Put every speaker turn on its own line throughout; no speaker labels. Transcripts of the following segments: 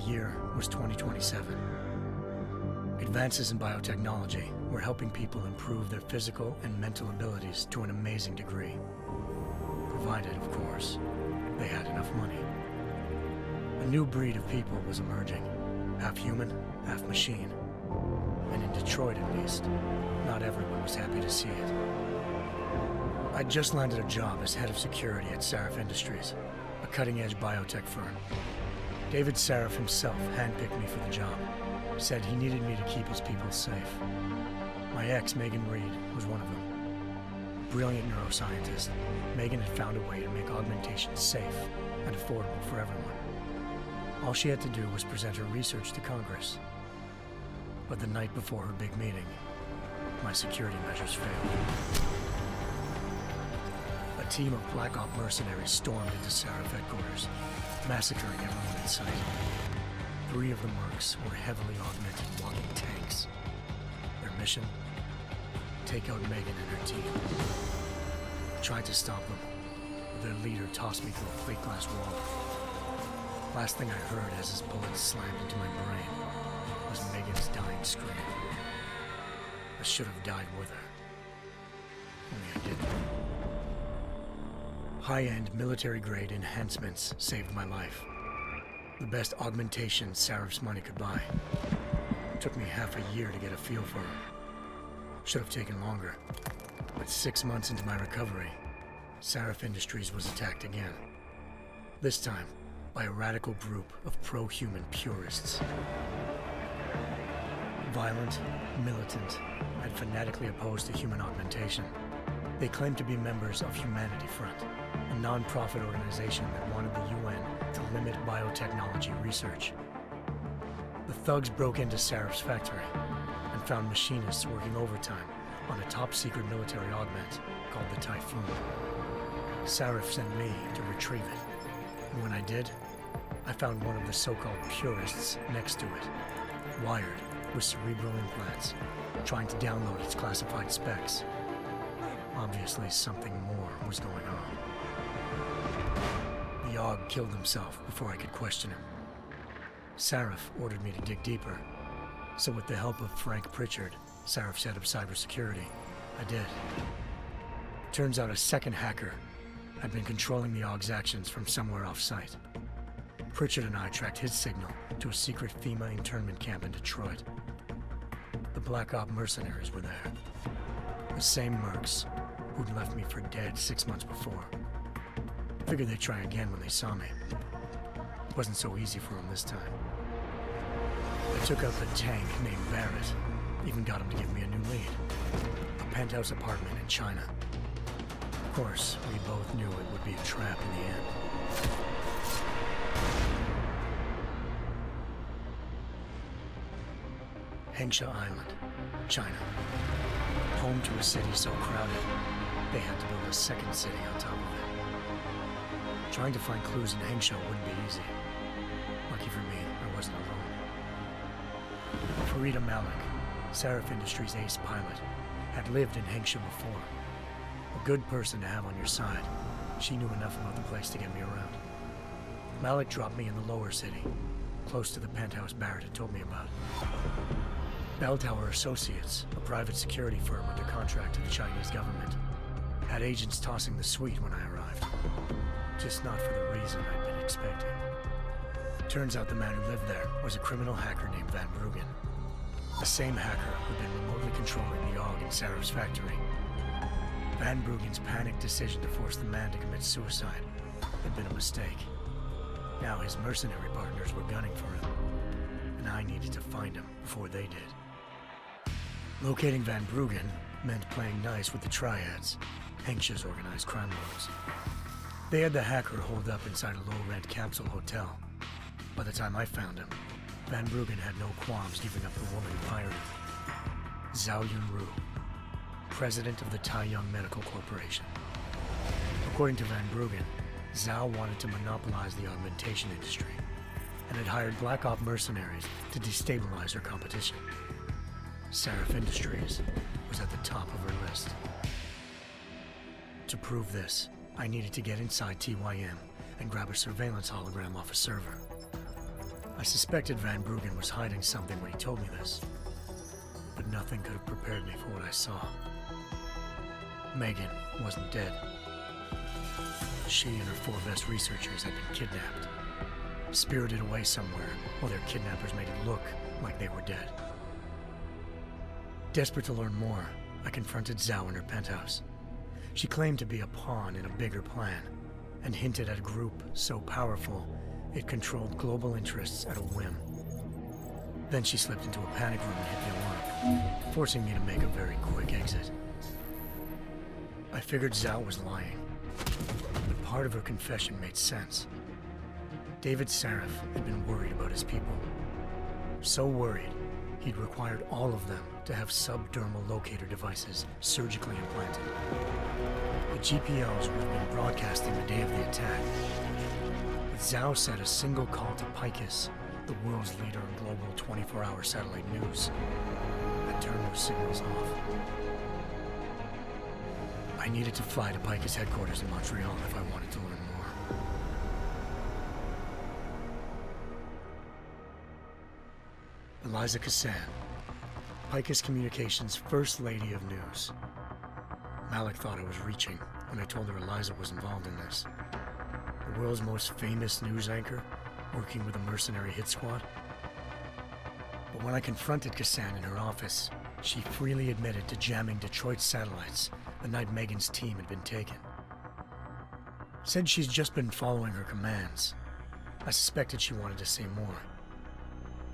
year was 2027. Advances in biotechnology were helping people improve their physical and mental abilities to an amazing degree. Provided, of course, they had enough money. A new breed of people was emerging, half human, half machine. And in Detroit, at least, not everyone was happy to see it. I'd just landed a job as head of security at Sarif Industries, a cutting-edge biotech firm. David Sarif himself handpicked me for the job, said he needed me to keep his people safe. My ex, Megan Reed, was one of them. Brilliant neuroscientist, Megan had found a way to make augmentations safe and affordable for everyone. All she had to do was present her research to Congress. But the night before her big meeting, my security measures failed. A team of Black Op mercenaries stormed into Sarif headquarters, massacring everyone in sight. 3 of the mercs were heavily augmented walking tanks. Their mission? Take out Megan and her team. I tried to stop them, but their leader tossed me through a plate glass wall. Last thing I heard as his bullets slammed into my brain was Megan's dying scream. I should have died with her. Only I didn't. High-end military-grade enhancements saved my life. The best augmentations Sarif's money could buy. It took me half a year to get a feel for her. Should have taken longer. But 6 months into my recovery, Sarif Industries was attacked again. This time, by a radical group of pro-human purists. Violent, militant, and fanatically opposed to human augmentation. They claimed to be members of Humanity Front, a non-profit organization that wanted the UN to limit biotechnology research. The thugs broke into Sarif's factory and found machinists working overtime on a top-secret military augment called the Typhoon. Sarif sent me to retrieve it, and when I did, I found one of the so-called purists next to it, wired with cerebral implants, trying to download its classified specs. Obviously, something more was going on. The Aug killed himself before I could question him. Sarif ordered me to dig deeper, so with the help of Frank Pritchard, Sarif's head of cybersecurity, I did. Turns out a second hacker had been controlling the Aug's actions from somewhere off-site. Pritchard and I tracked his signal to a secret FEMA internment camp in Detroit. The Black Op mercenaries were there. The same mercs who'd left me for dead 6 months before. Figured they'd try again when they saw me. It wasn't so easy for them this time. I took out the tank named Barrett, even got him to give me a new lead. A penthouse apartment in China. Of course, we both knew it would be a trap in the end. Hengsha Island, China. Home to a city so crowded, they had to build a second city on top of it. Trying to find clues in Hengsha wouldn't be easy. Lucky for me, I wasn't alone. Farida Malik, Sarif Industries' ace pilot, had lived in Hengsha before. A good person to have on your side. She knew enough about the place to get me around. Malik dropped me in the lower city, close to the penthouse Barrett had told me about. Bell Tower Associates, a private security firm under contract to the Chinese government, had agents tossing the suite when I arrived. Just not for the reason I'd been expecting. Turns out the man who lived there was a criminal hacker named Van Bruggen. The same hacker who'd been remotely controlling the Aug in Sarif's factory. Van Bruggen's panicked decision to force the man to commit suicide had been a mistake. Now his mercenary partners were gunning for him, and I needed to find him before they did. Locating Van Bruggen meant playing nice with the Triads, Hengsha's organized crime lords. They had the hacker holed up inside a low-rent capsule hotel. By the time I found him, Van Bruggen had no qualms giving up the woman who hired him. Zhao Yunru, president of the Taiyang Medical Corporation. According to Van Bruggen, Zhao wanted to monopolize the augmentation industry and had hired Black Op mercenaries to destabilize her competition. Sarif Industries was at the top of her list. To prove this, I needed to get inside TYM and grab a surveillance hologram off a server. I I suspected Van Bruggen was hiding something when he told me this, but nothing could have prepared me for what I saw. Megan wasn't dead. She and her 4 best researchers had been kidnapped, spirited away somewhere while their kidnappers made it look like they were dead. Desperate to learn more, I confronted Zhao in her penthouse. She claimed to be a pawn in a bigger plan, and hinted at a group so powerful it controlled global interests at a whim. Then she slipped into a panic room and hit the alarm, forcing me to make a very quick exit. I figured Zhao was lying, but part of her confession made sense. David Sarif had been worried about his people. So worried, he'd required all of them to have subdermal locator devices surgically implanted. The GPOs would have been broadcasting the day of the attack. But Zhao said a single call to Picus, the world's leader in global 24-hour satellite news, had turned those signals off. I needed to fly to Picus headquarters in Montreal if I wanted to learn more. Eliza Cassan, Picus Communications' First Lady of News. Malik thought I was reaching when I told her Eliza was involved in this. The world's most famous news anchor, working with a mercenary hit squad. But when I confronted Cassan in her office, she freely admitted to jamming Detroit's satellites the night Megan's team had been taken. Said she's just been following her commands. I suspected she wanted to say more.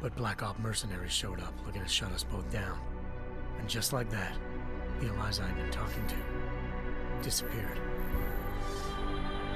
But Black Op mercenaries showed up looking to shut us both down. And just like that, the Eliza I'd been talking to disappeared.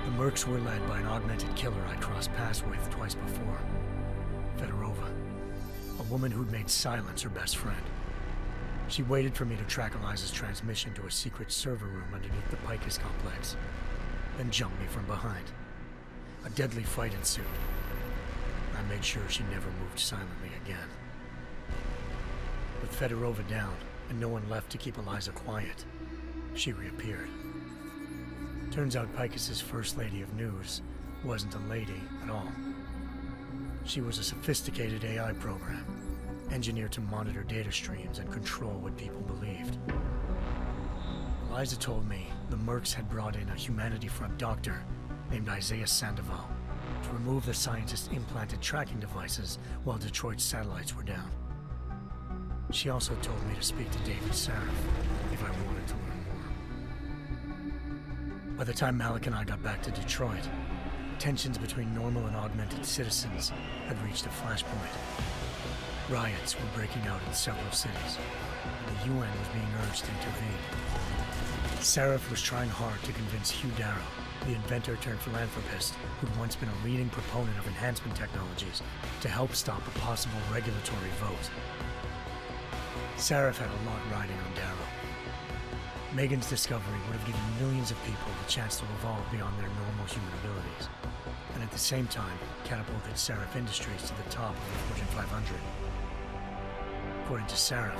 The mercs were led by an augmented killer I crossed paths with twice before, Fedorova, a woman who'd made silence her best friend. She waited for me to track Eliza's transmission to a secret server room underneath the Picus complex, then jumped me from behind. A deadly fight ensued. I made sure she never moved silently again. With Fedorova down and no one left to keep Eliza quiet, she reappeared. Turns out Picus's First Lady of News wasn't a lady at all. She was a sophisticated AI program, engineered to monitor data streams and control what people believed. Eliza told me the mercs had brought in a Humanity Front doctor named Isaiah Sandoval to remove the scientist's implanted tracking devices while Detroit's satellites were down. She also told me to speak to David Sarif if I wanted to learn more. By the time Malik and I got back to Detroit, tensions between normal and augmented citizens had reached a flashpoint. Riots were breaking out in several cities, and the UN was being urged to intervene. Sarif was trying hard to convince Hugh Darrow, the inventor turned philanthropist who'd once been a leading proponent of enhancement technologies, to help stop a possible regulatory vote. Sarif had a lot riding on Darrow. Megan's discovery would have given millions of people the chance to evolve beyond their normal human abilities, and at the same time catapulted Sarif Industries to the top of the Fortune 500. According to Sarif,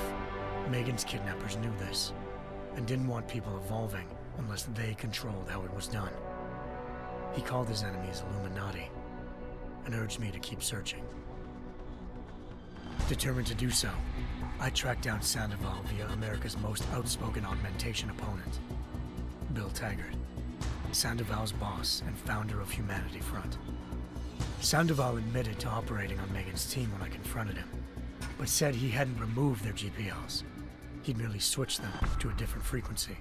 Megan's kidnappers knew this, and didn't want people evolving unless they controlled how it was done. He called his enemies Illuminati, and urged me to keep searching. Determined to do so, I tracked down Sandoval via America's most outspoken augmentation opponent, Bill Taggart, Sandoval's boss and founder of Humanity Front. Sandoval admitted to operating on Megan's team when I confronted him, but said he hadn't removed their GPLs. He'd merely switched them to a different frequency.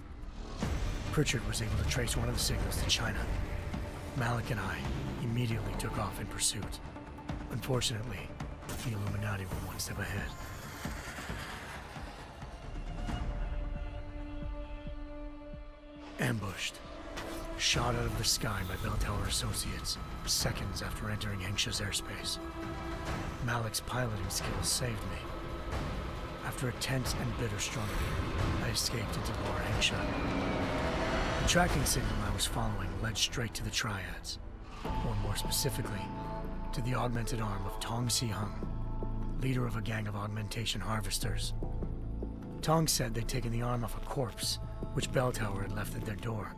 Pritchard was able to trace one of the signals to China. Malik and I immediately took off in pursuit. Unfortunately, the Illuminati were one step ahead. Ambushed. Shot out of the sky by Bell Tower Associates, seconds after entering Hengsha's airspace. Malik's piloting skills saved me. After a tense and bitter struggle, I escaped into Lower Hengsha. The tracking signal I was following led straight to the Triads, or more specifically, to the augmented arm of Tong Si-hung, leader of a gang of augmentation harvesters. Tong said they'd taken the arm off a corpse, which Bell Tower had left at their door,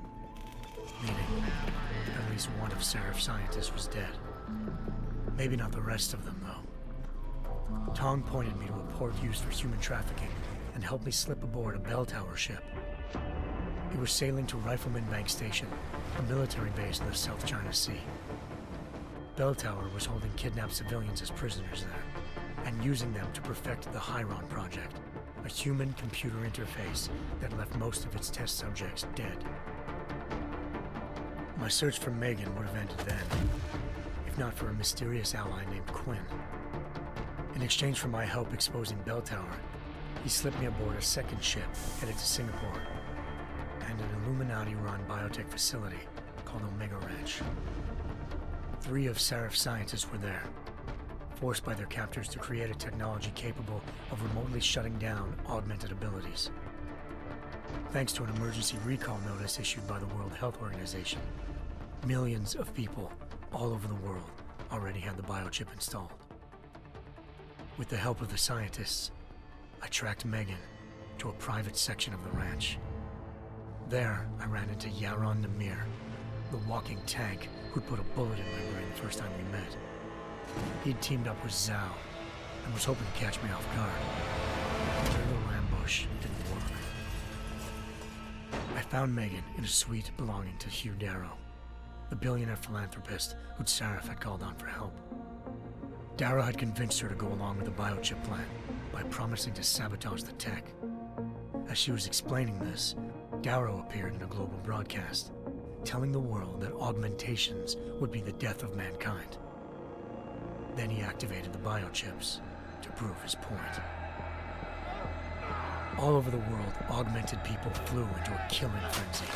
meaning at least one of Sarif's scientists was dead. Maybe not the rest of them, though. Tong pointed me to a port used for human trafficking and helped me slip aboard a bell tower ship. It was sailing to Rifleman Bank Station, a military base in the South China Sea. Bell Tower was holding kidnapped civilians as prisoners there, and using them to perfect the Hyron Project, a human-computer interface that left most of its test subjects dead. My search for Megan would have ended then, if not for a mysterious ally named Quinn. In exchange for my help exposing Bell Tower, he slipped me aboard a second ship headed to Singapore and an Illuminati-run biotech facility called Omega Ranch. 3 of Serif's scientists were there, forced by their captors to create a technology capable of remotely shutting down augmented abilities. Thanks to an emergency recall notice issued by the World Health Organization, millions of people all over the world already had the biochip installed. With the help of the scientists, I tracked Megan to a private section of the ranch. There, I ran into Yaron Namir, the walking tank who'd put a bullet in my brain the first time we met. He'd teamed up with Zhao and was hoping to catch me off guard. Their little ambush didn't work. I found Megan in a suite belonging to Hugh Darrow, the billionaire philanthropist who'd Serif had called on for help. Darrow had convinced her to go along with the biochip plan by promising to sabotage the tech. As she was explaining this, Darrow appeared in a global broadcast, telling the world that augmentations would be the death of mankind. Then he activated the biochips to prove his point. All over the world, augmented people flew into a killing frenzy.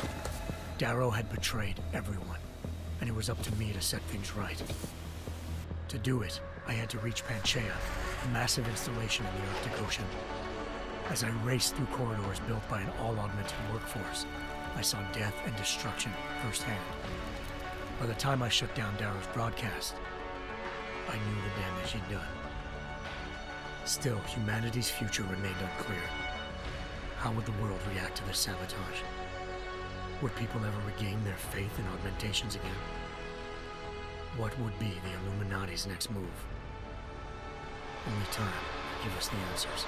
Darrow had betrayed everyone, and it was up to me to set things right. To do it, I had to reach Panchaea, a massive installation in the Arctic Ocean. As I raced through corridors built by an all-augmented workforce, I saw death and destruction firsthand. By the time I shut down Darrow's broadcast, I knew the damage he'd done. Still, humanity's future remained unclear. How would the world react to this sabotage? Would people ever regain their faith in augmentations again? What would be the Illuminati's next move? Only time will give us the answers.